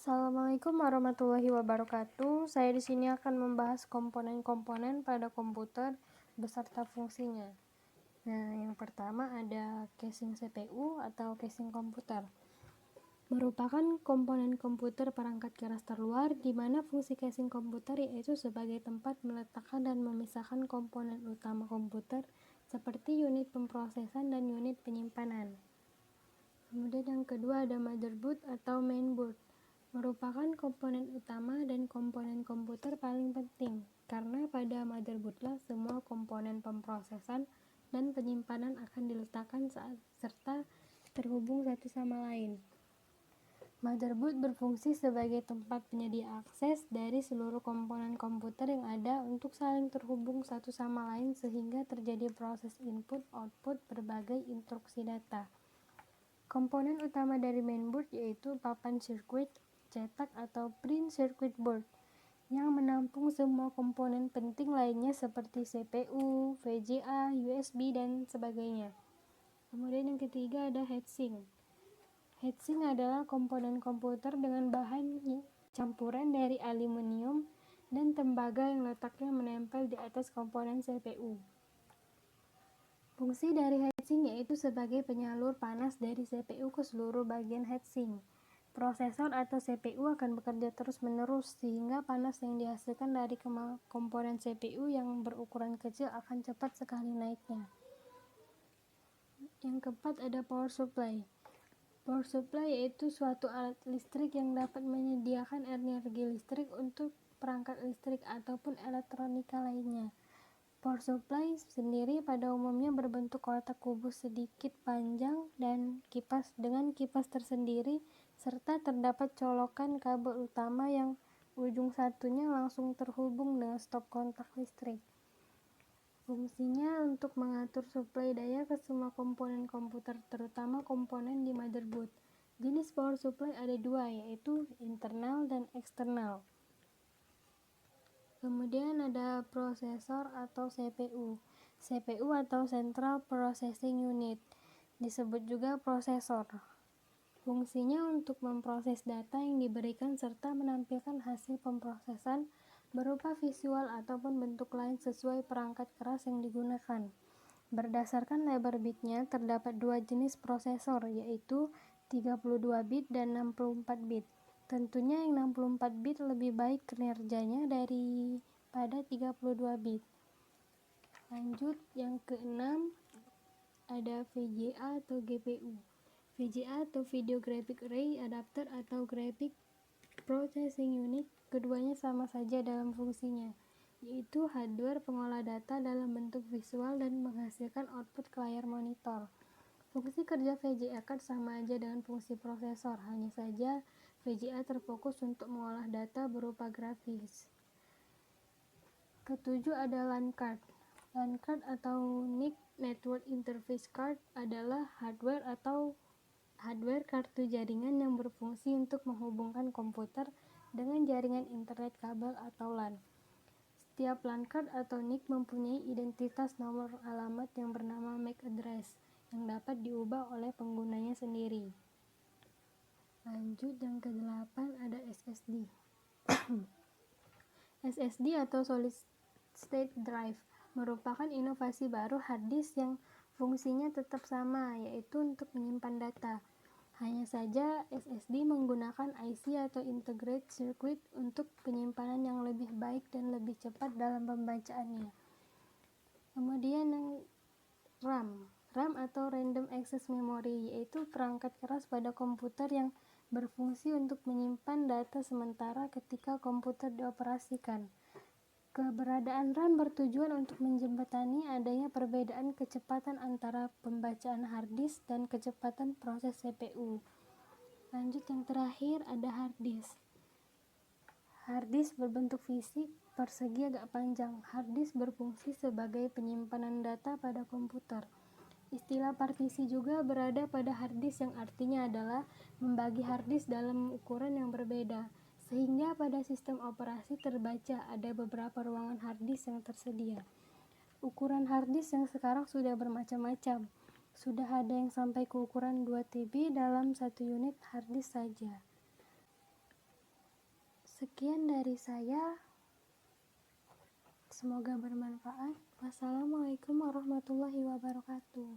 Assalamualaikum warahmatullahi wabarakatuh. Saya di sini akan membahas komponen-komponen pada komputer beserta fungsinya. Nah, yang pertama ada casing CPU atau casing komputer. Merupakan komponen komputer perangkat keras terluar di mana fungsi casing komputer yaitu sebagai tempat meletakkan dan memisahkan komponen utama komputer seperti unit pemrosesan dan unit penyimpanan. Kemudian yang kedua ada motherboard atau mainboard. Merupakan komponen utama dan komponen komputer paling penting, karena pada motherboardlah semua komponen pemrosesan dan penyimpanan akan diletakkan serta terhubung satu sama lain. Motherboard berfungsi sebagai tempat penyedia akses dari seluruh komponen komputer yang ada untuk saling terhubung satu sama lain sehingga terjadi proses input-output berbagai instruksi data. Komponen utama dari mainboard yaitu papan sirkuit, cetak atau print circuit board yang menampung semua komponen penting lainnya seperti CPU, VGA, USB, dan sebagainya. Kemudian yang ketiga ada heatsink. Heatsink adalah komponen komputer dengan bahan campuran dari aluminium dan tembaga yang letaknya menempel di atas komponen CPU. Fungsi dari heatsink yaitu sebagai penyalur panas dari CPU ke seluruh bagian heatsink. Prosesor atau CPU akan bekerja terus-menerus sehingga panas yang dihasilkan dari komponen CPU yang berukuran kecil akan cepat sekali naiknya. Yang keempat ada power supply. Power supply yaitu suatu alat listrik yang dapat menyediakan energi listrik untuk perangkat listrik ataupun elektronika lainnya. Power supply sendiri pada umumnya berbentuk kotak kubus sedikit panjang dan dengan kipas tersendiri serta terdapat colokan kabel utama yang ujung satunya langsung terhubung dengan stop kontak listrik. Fungsinya untuk mengatur suplai daya ke semua komponen komputer, terutama komponen di motherboard. Jenis power supply ada dua, yaitu internal dan eksternal. Kemudian ada prosesor atau CPU. CPU atau Central Processing Unit, disebut juga prosesor. Fungsinya untuk memproses data yang diberikan serta menampilkan hasil pemrosesan berupa visual ataupun bentuk lain sesuai perangkat keras yang digunakan. Berdasarkan lebar bitnya, terdapat dua jenis prosesor, yaitu 32 bit dan 64 bit. Tentunya yang 64 bit lebih baik kinerjanya daripada 32 bit. Lanjut, yang keenam ada VGA atau GPU. VGA atau Video Graphic Array Adapter atau Graphic Processing Unit, keduanya sama saja dalam fungsinya, yaitu hardware pengolah data dalam bentuk visual dan menghasilkan output ke layar monitor. Fungsi kerja VGA card sama aja dengan fungsi prosesor, hanya saja VGA terfokus untuk mengolah data berupa grafis. Ketujuh ada LAN card. LAN card atau NIC Network Interface Card adalah hardware kartu jaringan yang berfungsi untuk menghubungkan komputer dengan jaringan internet kabel atau LAN. Setiap LAN card atau NIC mempunyai identitas nomor alamat yang bernama MAC address yang dapat diubah oleh penggunanya sendiri. Lanjut, yang ke-8 ada SSD. SSD atau Solid State Drive merupakan inovasi baru hard disk yang fungsinya tetap sama, yaitu untuk menyimpan data. Hanya saja SSD menggunakan IC atau Integrated Circuit untuk penyimpanan yang lebih baik dan lebih cepat dalam pembacaannya. Kemudian yang RAM atau Random Access Memory, yaitu perangkat keras pada komputer yang berfungsi untuk menyimpan data sementara ketika komputer dioperasikan. Keberadaan RAM bertujuan untuk menjembatani adanya perbedaan kecepatan antara pembacaan hard disk dan kecepatan proses CPU. Lanjut, yang terakhir ada hard disk. Hard disk berbentuk fisik persegi agak panjang. Hard disk berfungsi sebagai penyimpanan data pada komputer. Istilah partisi juga berada pada hard disk yang artinya adalah membagi hard disk dalam ukuran yang berbeda, sehingga pada sistem operasi terbaca ada beberapa ruangan hard disk yang tersedia. Ukuran hard disk yang sekarang sudah bermacam-macam. Sudah ada yang sampai ke ukuran 2 TB dalam satu unit hard disk saja. Sekian dari saya, semoga bermanfaat. Wassalamualaikum warahmatullahi wabarakatuh.